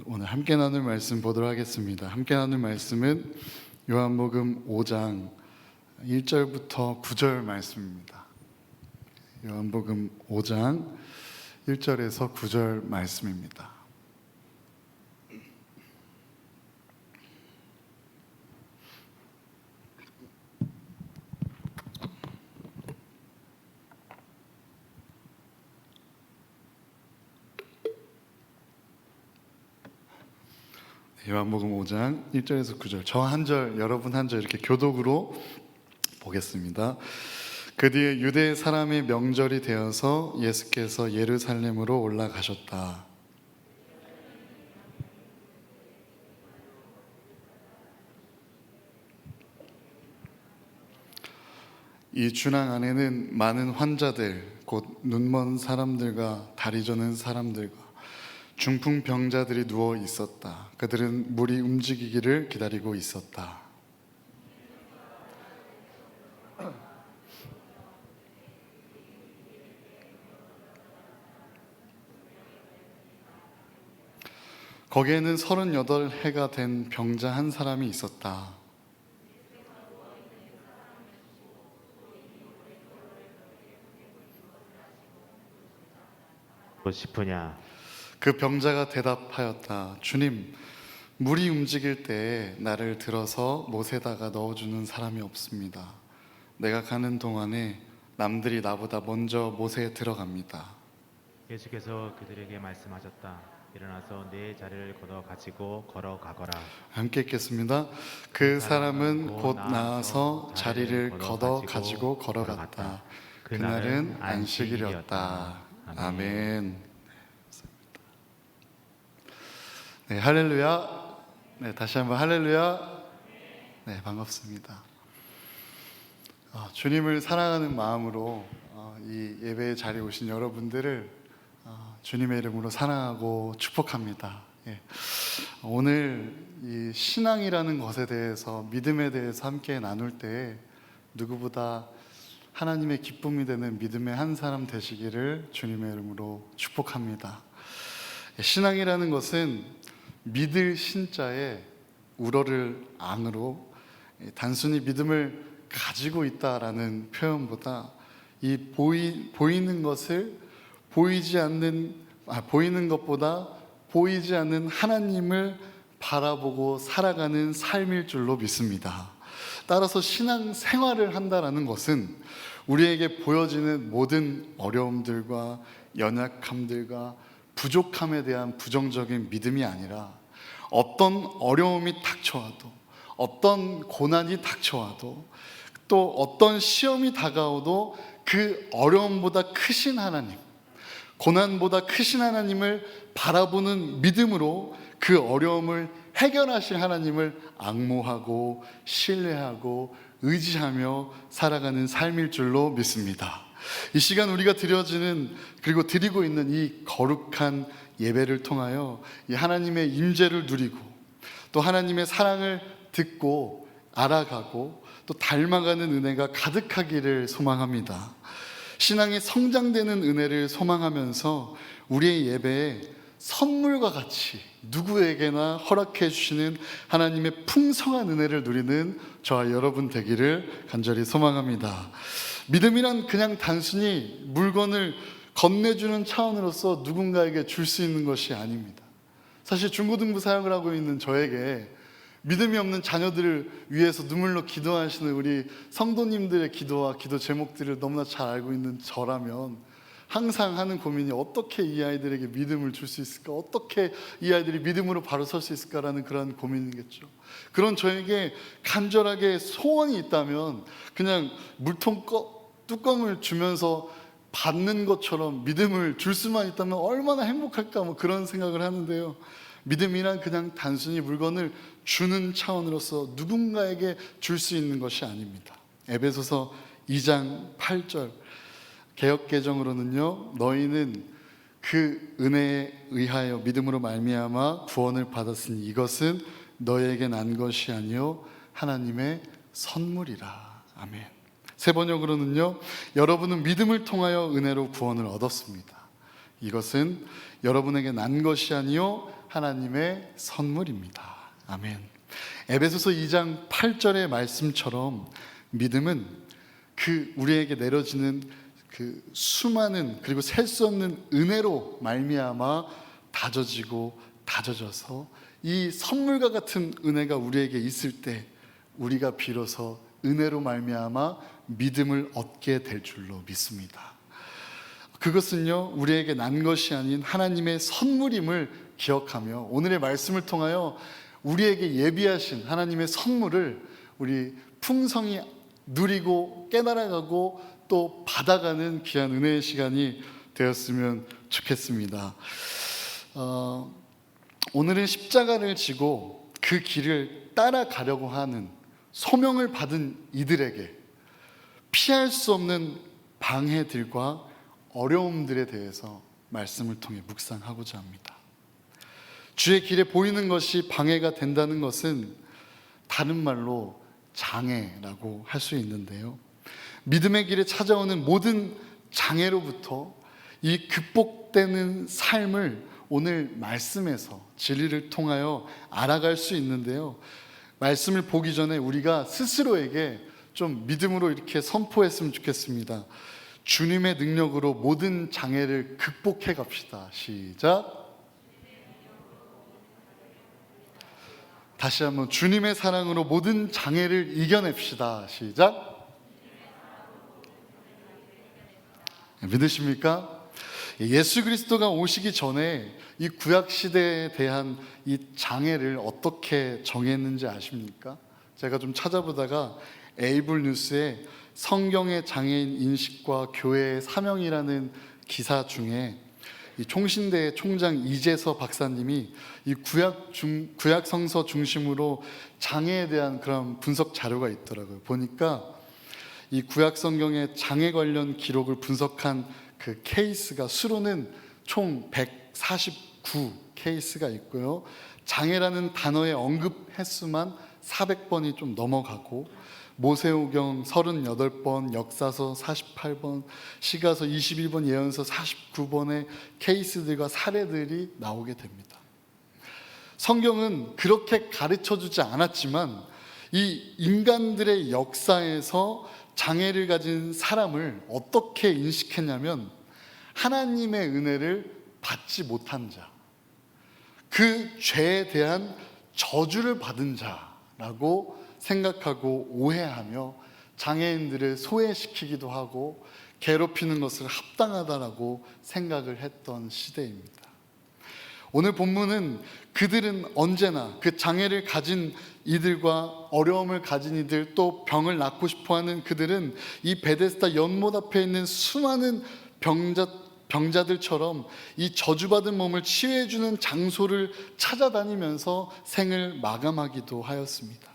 오늘 함께 나눌 말씀 보도록 하겠습니다. 함께 나눌 말씀은 요한복음 5장 1절부터 9절 말씀입니다. 요한복음 5장 1절에서 9절 말씀입니다. 요한복음 5장 1절에서 9절, 저 한 절, 여러분 한 절, 이렇게 교독으로 보겠습니다. 그 뒤에 유대 사람의 명절이 되어서 예수께서 예루살렘으로 올라가셨다. 이 준항 안에는 많은 환자들, 곧 눈먼 사람들과 다리 저는 사람들과 중풍병자들이 누워 있었다. 그들은 물이 움직이기를 기다리고 있었다. 거기에는 38해가 된 병자 한 사람이 있었다. 싶으냐? 그 병자가 대답하였다. 주님, 물이 움직일 때에 나를 들어서 못에다가 넣어주는 사람이 없습니다. 내가 가는 동안에 남들이 나보다 먼저 못에 들어갑니다. 예수께서 그들에게 말씀하셨다. 일어나서 내 자리를 걷어 가지고 걸어가거라. 함께 읽겠습니다. 그 사람은 곧 나아서 자리를 걷어 가지고 걸어갔다. 그날은 안식일이었다. 아멘. 네, 할렐루야. 네, 다시 한번 할렐루야. 네, 반갑습니다. 주님을 사랑하는 마음으로 이 예배의 자리에 오신 여러분들을 주님의 이름으로 사랑하고 축복합니다. 예. 오늘 이 신앙이라는 것에 대해서, 믿음에 대해서 함께 나눌 때 누구보다 하나님의 기쁨이 되는 믿음의 한 사람 되시기를 주님의 이름으로 축복합니다. 신앙이라는 것은 믿을 신자에 우러를 앙으로 단순히 믿음을 가지고 있다라는 표현보다 이 보이는 것을 보이는 것보다 보이지 않는 하나님을 바라보고 살아가는 삶일 줄로 믿습니다. 따라서 신앙 생활을 한다라는 것은 우리에게 보여지는 모든 어려움들과 연약함들과 부족함에 대한 부정적인 믿음이 아니라 어떤 어려움이 닥쳐와도, 어떤 고난이 닥쳐와도, 또 어떤 시험이 다가와도 그 어려움보다 크신 하나님, 고난보다 크신 하나님을 바라보는 믿음으로 그 어려움을 해결하실 하나님을 앙모하고 신뢰하고 의지하며 살아가는 삶일 줄로 믿습니다. 이 시간 우리가 드리고 있는 이 거룩한 예배를 통하여 이 하나님의 임재를 누리고, 또 하나님의 사랑을 듣고 알아가고 또 닮아가는 은혜가 가득하기를 소망합니다. 신앙이 성장되는 은혜를 소망하면서 우리의 예배에 선물과 같이 누구에게나 허락해 주시는 하나님의 풍성한 은혜를 누리는 저와 여러분 되기를 간절히 소망합니다. 믿음이란 그냥 단순히 물건을 건네주는 차원으로서 누군가에게 줄 수 있는 것이 아닙니다. 사실 중고등부 사역을 하고 있는 저에게 믿음이 없는 자녀들을 위해서 눈물로 기도하시는 우리 성도님들의 기도와 기도 제목들을 너무나 잘 알고 있는 저라면 항상 하는 고민이 어떻게 이 아이들에게 믿음을 줄 수 있을까? 어떻게 이 아이들이 믿음으로 바로 설 수 있을까라는 그런 고민이겠죠. 그런 저에게 간절하게 소원이 있다면 그냥 물통 뚜껑을 주면서 받는 것처럼 믿음을 줄 수만 있다면 얼마나 행복할까, 그런 생각을 하는데요. 믿음이란 그냥 단순히 물건을 주는 차원으로서 누군가에게 줄 수 있는 것이 아닙니다. 에베소서 2장 8절 개역개정으로는요, 너희는 그 은혜에 의하여 믿음으로 말미암아 구원을 받았으니 이것은 너희에게 난 것이 아니요 하나님의 선물이라. 아멘. 새 번역으로는요, 여러분은 믿음을 통하여 은혜로 구원을 얻었습니다. 이것은 여러분에게 난 것이 아니요 하나님의 선물입니다. 아멘. 에베소서 2장 8절의 말씀처럼 믿음은 그 우리에게 내려지는 그 수많은 그리고 셀 수 없는 은혜로 말미암아 다져지고 다져져서 이 선물과 같은 은혜가 우리에게 있을 때 우리가 비로소 은혜로 말미암아 믿음을 얻게 될 줄로 믿습니다. 그것은요 우리에게 난 것이 아닌 하나님의 선물임을 기억하며 오늘의 말씀을 통하여 우리에게 예비하신 하나님의 선물을 우리 풍성히 누리고 깨달아가고 또 받아가는 귀한 은혜의 시간이 되었으면 좋겠습니다. 오늘은 십자가를 지고 그 길을 따라가려고 하는 소명을 받은 이들에게 피할 수 없는 방해들과 어려움들에 대해서 말씀을 통해 묵상하고자 합니다. 주의 길에 보이는 것이 방해가 된다는 것은 다른 말로 장애라고 할 수 있는데요, 믿음의 길에 찾아오는 모든 장애로부터 이 극복되는 삶을 오늘 말씀에서 진리를 통하여 알아갈 수 있는데요, 말씀을 보기 전에 우리가 스스로에게 좀 믿음으로 이렇게 선포했으면 좋겠습니다. 주님의 능력으로 모든 장애를 극복해 갑시다. 시작. 다시 한번 주님의 사랑으로 모든 장애를 이겨냅시다. 시작. 믿으십니까? 예수 그리스도가 오시기 전에 이 구약 시대에 대한 이 장애를 어떻게 정했는지 아십니까? 제가 좀 찾아보다가 에이블 뉴스에 성경의 장애인 인식과 교회의 사명이라는 기사 중에 이 총신대 총장 이재서 박사님이 이 구약 성서 중심으로 장애에 대한 그런 분석 자료가 있더라고요. 보니까 이 구약 성경의 장애 관련 기록을 분석한 그 케이스가 수로는 총 149 케이스가 있고요, 장애라는 단어의 언급 횟수만 400번이 좀 넘어가고 모세오경 38번, 역사서 48번, 시가서 21번, 예언서 49번의 케이스들과 사례들이 나오게 됩니다. 성경은 그렇게 가르쳐주지 않았지만 이 인간들의 역사에서 장애를 가진 사람을 어떻게 인식했냐면 하나님의 은혜를 받지 못한 자, 그 죄에 대한 저주를 받은 자라고 생각하고 오해하며 장애인들을 소외시키기도 하고 괴롭히는 것을 합당하다라고 생각을 했던 시대입니다. 오늘 본문은 그들은 언제나 그 장애를 가진 이들과 어려움을 가진 이들, 또 병을 낫고 싶어하는 그들은 이 베데스다 연못 앞에 있는 수많은 병자들처럼 이 저주받은 몸을 치유해주는 장소를 찾아다니면서 생을 마감하기도 하였습니다.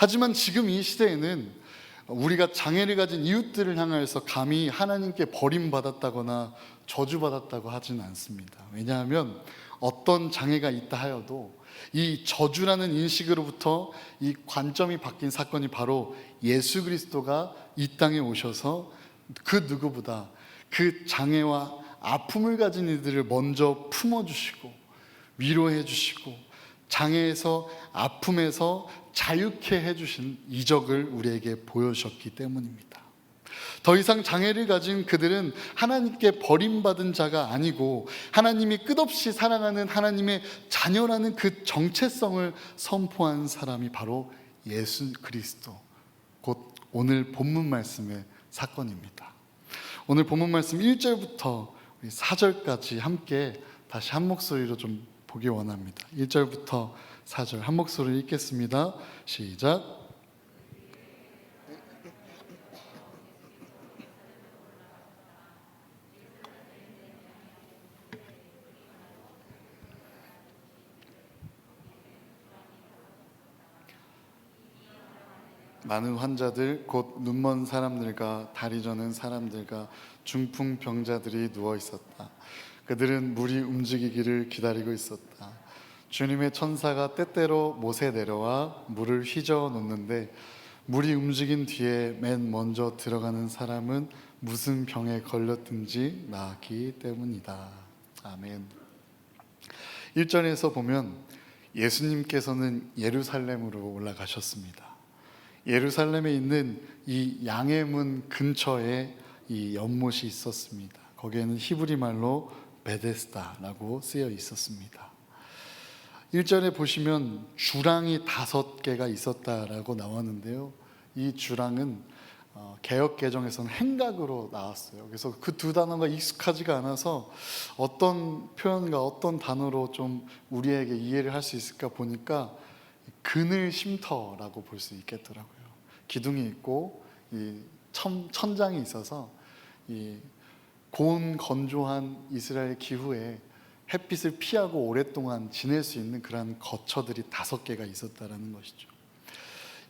하지만 지금 이 시대에는 우리가 장애를 가진 이웃들을 향하여서 감히 하나님께 버림받았다거나 저주받았다고 하지는 않습니다. 왜냐하면 어떤 장애가 있다 하여도 이 저주라는 인식으로부터 이 관점이 바뀐 사건이 바로 예수 그리스도가 이 땅에 오셔서 그 누구보다 그 장애와 아픔을 가진 이들을 먼저 품어주시고 위로해 주시고 장애에서 아픔에서 자유케 해주신 이적을 우리에게 보여주셨기 때문입니다. 더 이상 장애를 가진 그들은 하나님께 버림받은 자가 아니고 하나님이 끝없이 사랑하는 하나님의 자녀라는 그 정체성을 선포한 사람이 바로 예수 그리스도, 곧 오늘 본문 말씀의 사건입니다. 오늘 본문 말씀 1절부터 4절까지 함께 다시 한 목소리로 좀 보기 원합니다. 1절부터 4절 한 목소리로 읽겠습니다. 시작. 많은 환자들, 곧 눈먼 사람들과 다리 저는 사람들과 중풍병자들이 누워 있었다. 그들은 물이 움직이기를 기다리고 있었다. 주님의 천사가 때때로 못에 내려와 물을 휘저어 놓는데 물이 움직인 뒤에 맨 먼저 들어가는 사람은 무슨 병에 걸렸든지 나았기 때문이다. 아멘. 1절에서 보면 예수님께서는 예루살렘으로 올라가셨습니다. 예루살렘에 있는 이 양의 문 근처에 이 연못이 있었습니다. 거기에는 히브리 말로 베데스다라고 쓰여 있었습니다. 1절에 보시면 주랑이 5개가 있었다라고 나왔는데요. 이 주랑은 개역 개정에서는 행각으로 나왔어요. 그래서 그 두 단어가 익숙하지가 않아서 어떤 표현과 어떤 단어로 좀 우리에게 이해를 할 수 있을까 보니까 그늘 쉼터라고 볼 수 있겠더라고요. 기둥이 있고 이 천장이 있어서 이 고온 건조한 이스라엘 기후에 햇빛을 피하고 오랫동안 지낼 수 있는 그런 거처들이 5개가 있었다라는 것이죠.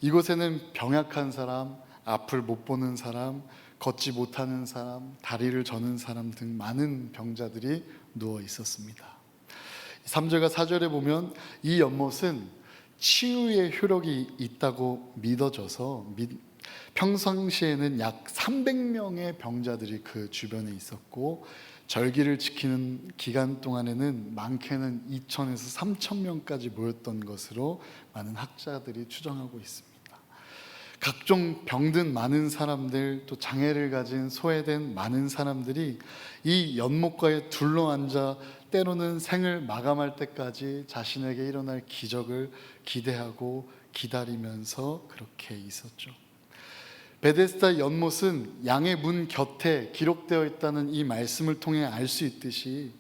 이곳에는 병약한 사람, 앞을 못 보는 사람, 걷지 못하는 사람, 다리를 저는 사람 등 많은 병자들이 누워 있었습니다. 3절과 4절에 보면 이 연못은 치유의 효력이 있다고 믿어져서 평상시에는 약 300명의 병자들이 그 주변에 있었고 절기를 지키는 기간 동안에는 많게는 2,000에서 3,000명까지 모였던 것으로 많은 학자들이 추정하고 있습니다. 각종 병든 많은 사람들, 또 장애를 가진 소외된 많은 사람들이 이 연못가에 둘러앉아 때로는 생을 마감할 때까지 자신에게 일어날 기적을 기대하고 기다리면서 그렇게 있었죠. 베데스다 연못은 양의 문 곁에 기록되어 있다는 이 말씀을 통해 알 수 있듯이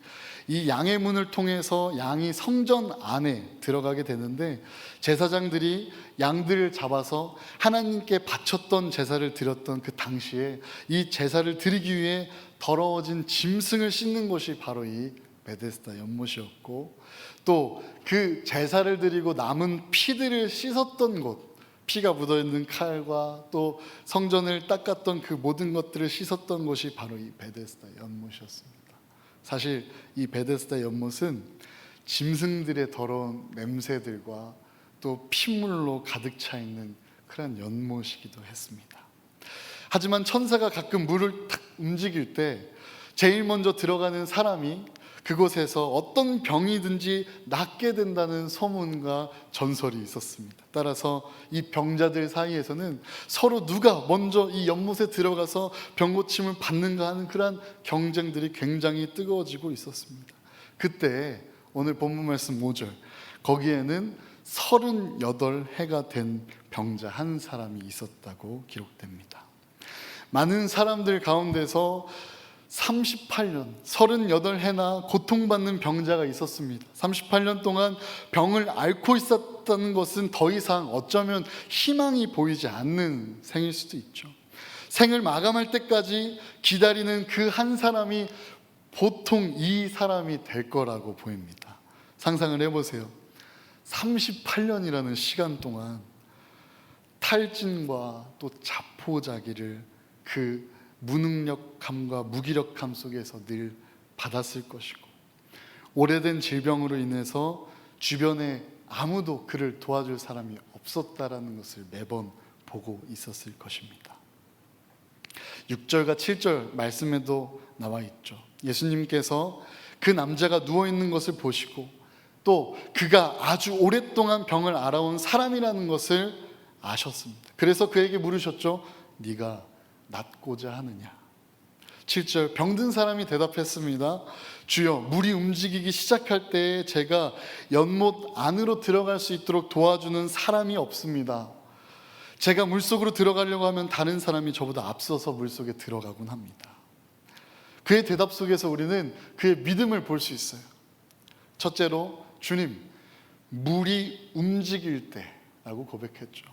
이 양의 문을 통해서 양이 성전 안에 들어가게 되는데 제사장들이 양들을 잡아서 하나님께 바쳤던 제사를 드렸던 그 당시에 이 제사를 드리기 위해 더러워진 짐승을 씻는 곳이 바로 이 베데스다 연못이었고, 또 그 제사를 드리고 남은 피들을 씻었던 곳, 피가 묻어있는 칼과 또 성전을 닦았던 그 모든 것들을 씻었던 곳이 바로 이 베데스다 연못이었습니다. 사실 이 베데스다 연못은 짐승들의 더러운 냄새들과 또 피물로 가득 차 있는 그런 연못이기도 했습니다. 하지만 천사가 가끔 물을 탁 움직일 때 제일 먼저 들어가는 사람이 그곳에서 어떤 병이든지 낫게 된다는 소문과 전설이 있었습니다. 따라서 이 병자들 사이에서는 서로 누가 먼저 이 연못에 들어가서 병고침을 받는가 하는 그런 경쟁들이 굉장히 뜨거워지고 있었습니다. 그때 오늘 본문 말씀 5절, 거기에는 38해가 된 병자 한 사람이 있었다고 기록됩니다. 많은 사람들 가운데서 38해나 고통받는 병자가 있었습니다. 38년 동안 병을 앓고 있었다는 것은 더 이상 어쩌면 희망이 보이지 않는 생일 수도 있죠. 생을 마감할 때까지 기다리는 그 한 사람이 보통 이 사람이 될 거라고 보입니다. 상상을 해보세요. 38년이라는 시간 동안 탈진과 또 자포자기를 그 무능력함과 무기력함 속에서 늘 받았을 것이고, 오래된 질병으로 인해서 주변에 아무도 그를 도와줄 사람이 없었다라는 것을 매번 보고 있었을 것입니다. 6절과 7절 말씀에도 나와 있죠. 예수님께서 그 남자가 누워있는 것을 보시고 또 그가 아주 오랫동안 병을 앓아온 사람이라는 것을 아셨습니다. 그래서 그에게 물으셨죠. 네가 낫고자 하느냐? 7절, 병든 사람이 대답했습니다. 주여, 물이 움직이기 시작할 때 제가 연못 안으로 들어갈 수 있도록 도와주는 사람이 없습니다. 제가 물속으로 들어가려고 하면 다른 사람이 저보다 앞서서 물속에 들어가곤 합니다. 그의 대답 속에서 우리는 그의 믿음을 볼 수 있어요. 첫째로, 주님, 물이 움직일 때 라고 고백했죠.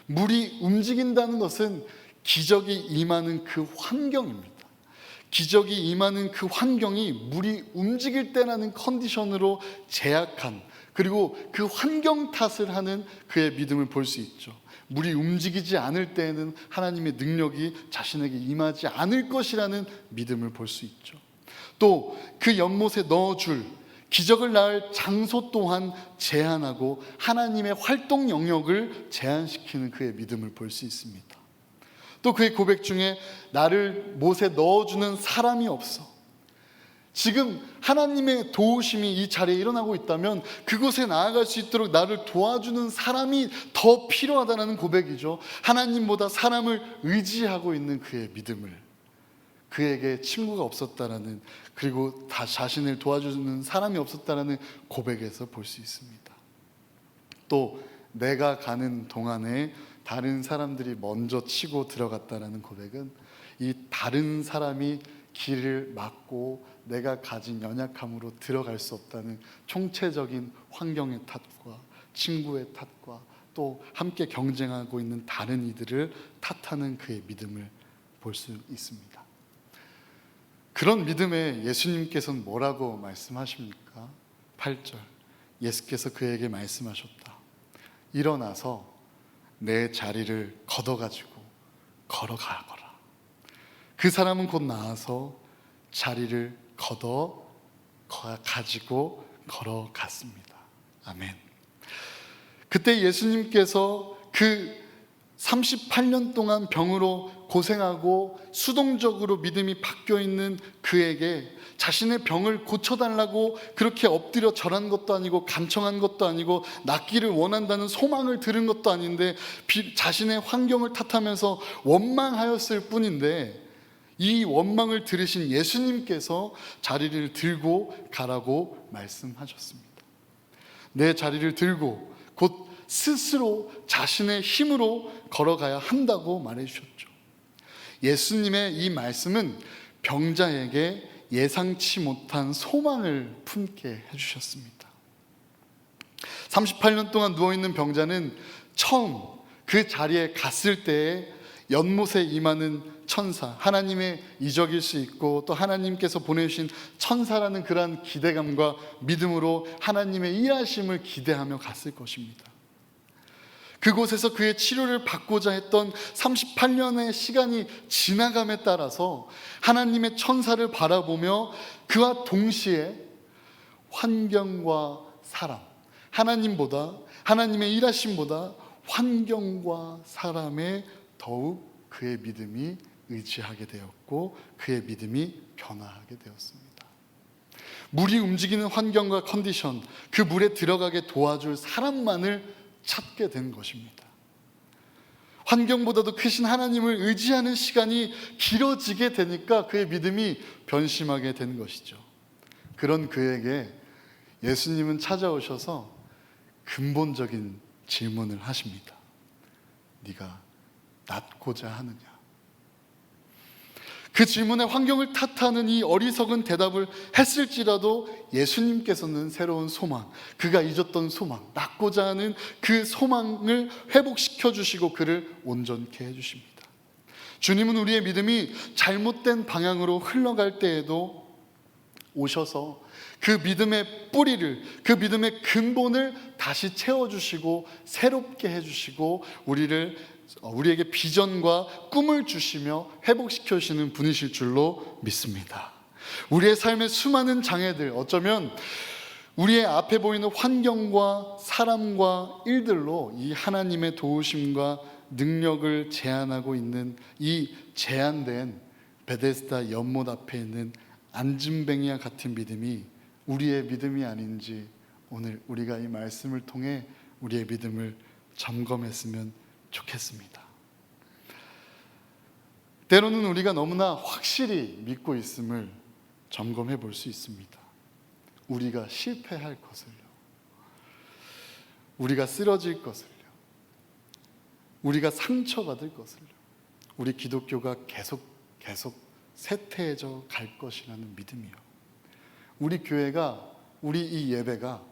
물이 움직인다는 것은 기적이 임하는 그 환경입니다. 기적이 임하는 그 환경이 물이 움직일 때라는 컨디션으로 제약한, 그리고 그 환경 탓을 하는 그의 믿음을 볼 수 있죠. 물이 움직이지 않을 때에는 하나님의 능력이 자신에게 임하지 않을 것이라는 믿음을 볼 수 있죠. 또 그 연못에 넣어줄 기적을 낳을 장소 또한 제한하고 하나님의 활동 영역을 제한시키는 그의 믿음을 볼 수 있습니다. 또 그의 고백 중에 나를 못에 넣어주는 사람이 없어. 지금 하나님의 도우심이 이 자리에 일어나고 있다면 그곳에 나아갈 수 있도록 나를 도와주는 사람이 더 필요하다는 고백이죠. 하나님보다 사람을 의지하고 있는 그의 믿음을, 그에게 친구가 없었다라는, 그리고 다 자신을 도와주는 사람이 없었다라는 고백에서 볼 수 있습니다. 또 내가 가는 동안에 다른 사람들이 먼저 치고 들어갔다라는 고백은 이 다른 사람이 길을 막고 내가 가진 연약함으로 들어갈 수 없다는 총체적인 환경의 탓과 친구의 탓과 또 함께 경쟁하고 있는 다른 이들을 탓하는 그의 믿음을 볼 수 있습니다. 그런 믿음에 예수님께서는 뭐라고 말씀하십니까? 8절, 예수께서 그에게 말씀하셨다. 일어나서 내 자리를 걷어가지고 걸어가거라. 그 사람은 곧 나와서 자리를 가지고 걸어갔습니다. 아멘. 그때 예수님께서 그 38년 동안 병으로 고생하고 수동적으로 믿음이 바뀌어 있는 그에게 자신의 병을 고쳐달라고 그렇게 엎드려 절한 것도 아니고 간청한 것도 아니고 낫기를 원한다는 소망을 들은 것도 아닌데 자신의 환경을 탓하면서 원망하였을 뿐인데, 이 원망을 들으신 예수님께서 자리를 들고 가라고 말씀하셨습니다. 내 자리를 들고 곧 스스로 자신의 힘으로 걸어가야 한다고 말해주셨죠. 예수님의 이 말씀은 병자에게 예상치 못한 소망을 품게 해주셨습니다. 38년 동안 누워있는 병자는 처음 그 자리에 갔을 때에 연못에 임하는 천사, 하나님의 이적일 수 있고 또 하나님께서 보내주신 천사라는 그러한 기대감과 믿음으로 하나님의 일하심을 기대하며 갔을 것입니다. 그곳에서 그의 치료를 받고자 했던 38년의 시간이 지나감에 따라서 하나님의 천사를 바라보며 그와 동시에 환경과 사람, 하나님의 일하심보다 환경과 사람에 더욱 그의 믿음이 의지하게 되었고 그의 믿음이 변화하게 되었습니다. 물이 움직이는 환경과 컨디션, 그 물에 들어가게 도와줄 사람만을 찾게 된 것입니다. 환경보다도 크신 하나님을 의지하는 시간이 길어지게 되니까 그의 믿음이 변심하게 된 것이죠. 그런 그에게 예수님은 찾아오셔서 근본적인 질문을 하십니다. 네가 낫고자 하느냐? 그 질문에 환경을 탓하는 이 어리석은 대답을 했을지라도 예수님께서는 새로운 소망, 그가 잊었던 소망, 낫고자 하는 그 소망을 회복시켜 주시고 그를 온전케 해주십니다. 주님은 우리의 믿음이 잘못된 방향으로 흘러갈 때에도 오셔서 그 믿음의 뿌리를, 그 믿음의 근본을 다시 채워주시고 새롭게 해주시고 우리에게 비전과 꿈을 주시며 회복시켜 주시는 분이실 줄로 믿습니다. 우리의 삶의 수많은 장애들, 어쩌면 우리의 앞에 보이는 환경과 사람과 일들로 이 하나님의 도우심과 능력을 제한하고 있는 이 제한된 베데스다 연못 앞에 있는 안진뱅이와 같은 믿음이 우리의 믿음이 아닌지 오늘 우리가 이 말씀을 통해 우리의 믿음을 점검했으면 좋겠습니다. 때로는 우리가 너무나 확실히 믿고 있음을 점검해 볼 수 있습니다. 우리가 실패할 것을요, 우리가 쓰러질 것을요, 우리가 상처받을 것을요, 우리 기독교가 계속 쇠퇴해져 갈 것이라는 믿음이요, 우리 교회가, 우리 이 예배가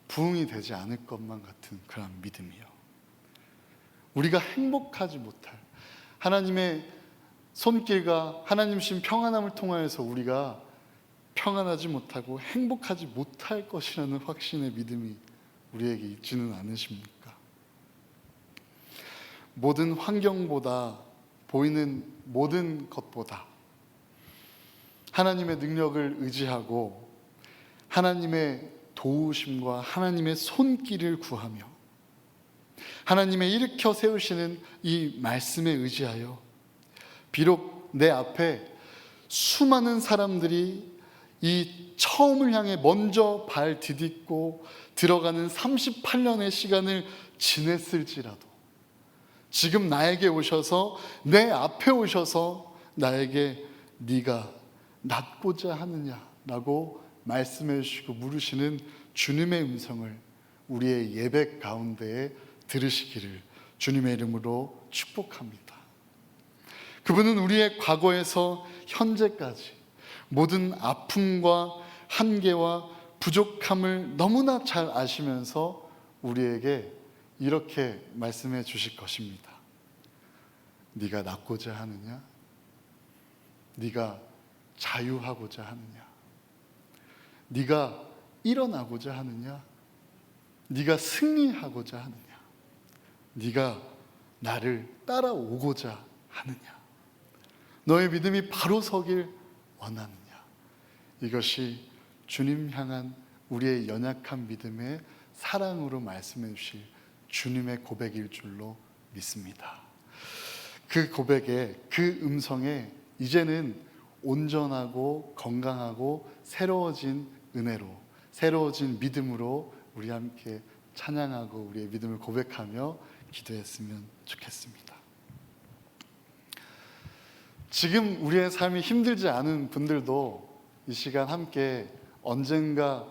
부흥이 되지 않을 것만 같은 그런 믿음이요, 우리가 행복하지 못할 하나님의 손길과 하나님 신 평안함을 통하여서 우리가 평안하지 못하고 행복하지 못할 것이라는 확신의 믿음이 우리에게 있지는 않으십니까? 모든 환경보다, 보이는 모든 것보다 하나님의 능력을 의지하고 하나님의 도우심과 하나님의 손길을 구하며 하나님의 일으켜 세우시는 이 말씀에 의지하여 비록 내 앞에 수많은 사람들이 이 처음을 향해 먼저 발 디딛고 들어가는 38년의 시간을 지냈을지라도 지금 나에게 오셔서, 내 앞에 오셔서 나에게 네가 낫고자 하느냐라고 말씀해 주시고 물으시는 주님의 음성을 우리의 예배 가운데에 들으시기를 주님의 이름으로 축복합니다. 그분은 우리의 과거에서 현재까지 모든 아픔과 한계와 부족함을 너무나 잘 아시면서 우리에게 이렇게 말씀해 주실 것입니다. 네가 낫고자 하느냐? 네가 자유하고자 하느냐? 네가 일어나고자 하느냐? 네가 승리하고자 하느냐? 네가 나를 따라오고자 하느냐? 너의 믿음이 바로 서길 원하느냐? 이것이 주님 향한 우리의 연약한 믿음의 사랑으로 말씀해 주실 주님의 고백일 줄로 믿습니다. 그 고백에, 그 음성에 이제는 온전하고 건강하고 새로워진 은혜로, 새로워진 믿음으로 우리 함께 찬양하고 우리의 믿음을 고백하며 기도했으면 좋겠습니다. 지금 우리의 삶이 힘들지 않은 분들도 이 시간 함께 언젠가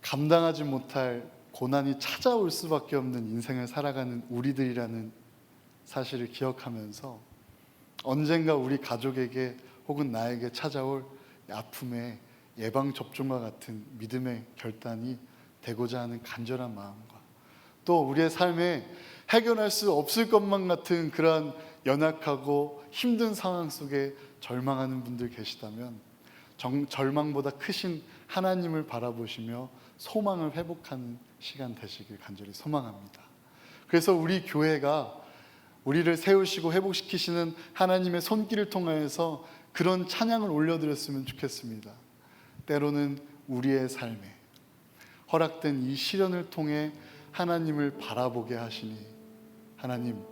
감당하지 못할 고난이 찾아올 수밖에 없는 인생을 살아가는 우리들이라는 사실을 기억하면서 언젠가 우리 가족에게 혹은 나에게 찾아올 아픔의 예방접종과 같은 믿음의 결단이 되고자 하는 간절한 마음과 또 우리의 삶에 해결할 수 없을 것만 같은 그러한 연약하고 힘든 상황 속에 절망하는 분들 계시다면 절망보다 크신 하나님을 바라보시며 소망을 회복하는 시간 되시길 간절히 소망합니다. 그래서 우리 교회가 우리를 세우시고 회복시키시는 하나님의 손길을 통하여서 그런 찬양을 올려드렸으면 좋겠습니다. 때로는 우리의 삶에 허락된 이 시련을 통해 하나님을 바라보게 하시니 하나님,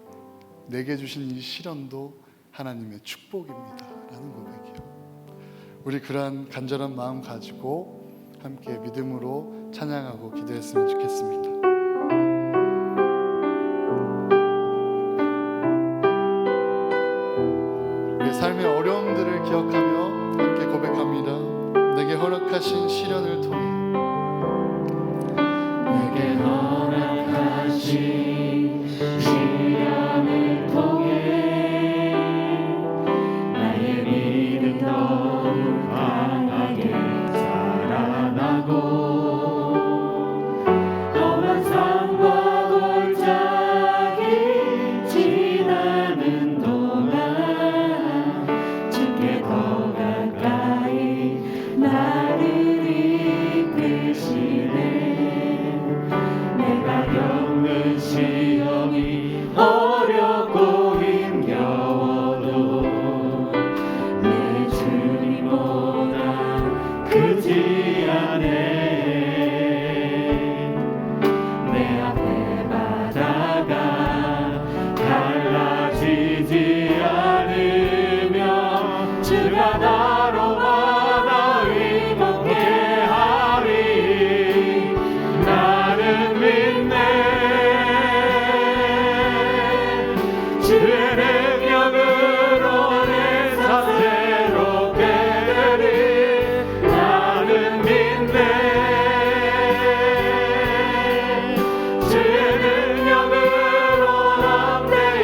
내게 주신 이 시련도 하나님의 축복입니다 라는 고백이요. 우리 그러한 간절한 마음 가지고 함께 믿음으로 찬양하고 기도했으면 좋겠습니다. 우리 삶의 어려움들을 기억하며 함께 고백합니다. 내게 허락하신 시련을 통해, 내게 허락하신 시련을 통해 나의 믿음 더욱 강하게 자라나고 험한 산과 골짜기 지나는 동안 주께 더 가까이 나를 이끄시네. 내가 겪는 시험이 어렵고 힘겨워도 내 주님보다 크지 않네. 내 앞에 바다가 갈라지지 않으며 주가 나로 바다 위 걷게 하리. 나는 믿네. 주의 능력으로 내 삶 새롭게 되리. 나는 믿네. 주의 능력으로 담대히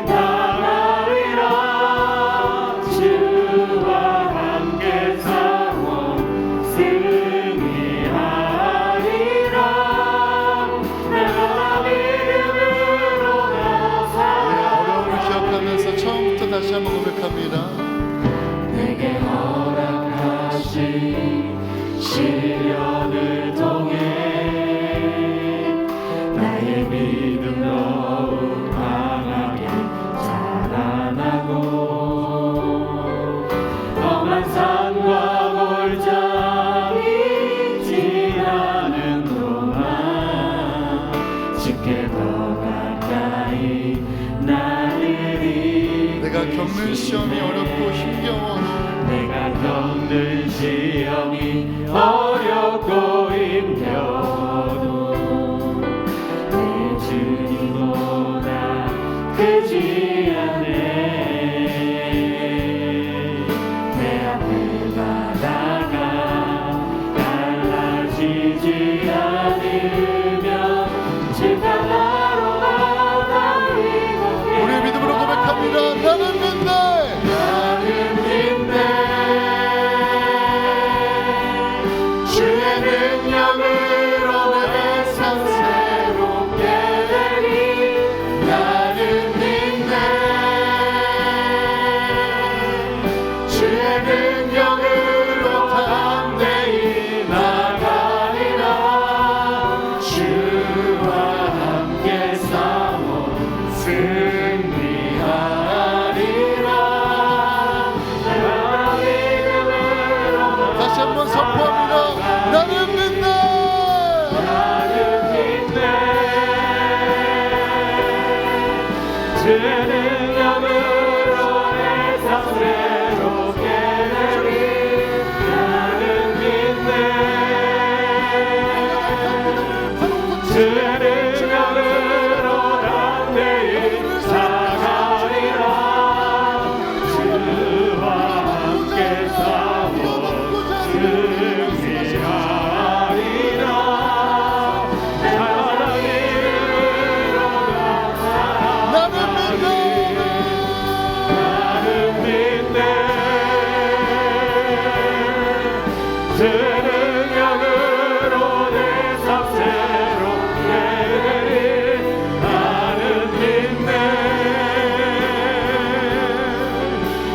나가리라. 주와 함께 싸워 승리하리라. 내가 믿음으로 우리의 어려움을 나아가리. 기억하면서 처음부터 다시 한번 고백합니다. 내게 허락하신 시련을 통해 나의 믿음 더욱 강하게 자라나고 험한 산과 골짜기 지나는 동안 주께 더 가까이 나르리. 내가 겪는 시험이 어렵고 힘겨워도 내가 겪는 시험이 어렵고 힘겨워도 내 주님보다 크지 않네. 내 앞에 바다가 갈라지지 않으면 주가 나로 바다 위로 우리의 믿음으로 고백합니다. 나는 믿네. 주의 능력으로 내 삶 새롭게 되리. 나는 믿네. 주의 능력으로 담대히 나가리라. 주와 함께 싸워 승리하리라. 다시 한번 선포합니다. 나는 믿네. 주의 능력으로 내 삶 새롭게 되리. 나는 믿네. 주의 능력으로 담대히 나가리라. 주와 함께 싸워 승리하리라. 나는 믿네. 주의 능력으로 내 삶 새롭게 되리. 나는 믿네.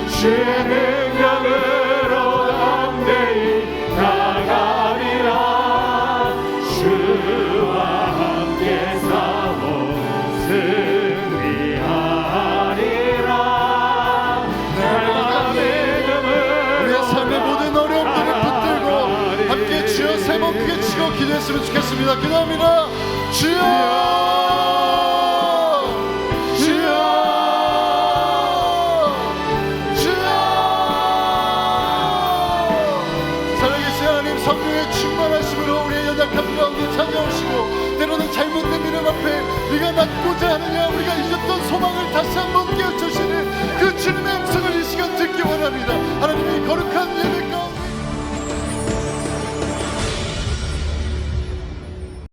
주의 능력으로 담대히 나가리라. 주와 함께 싸워 승리하리라. 내가 믿음을 우리의 삶의 모든 어려움들을 붙들고 함께 주여 세 번 크게 치고 기도했으면 좋겠습니다. 기도합니다. 주여, 주여, 주여. 살아계신 하나님, 성령의 충만하심으로 우리의 연약함 가운데 찾아오시고 때로는 잘못된 이름 앞에 네가 낫고자 하느냐 우리가 잊었던 소망을 다시 한번 깨우쳐주시는 그 주님의 음성을 이 시간 듣기 원합니다. 하나님의 거룩한 예배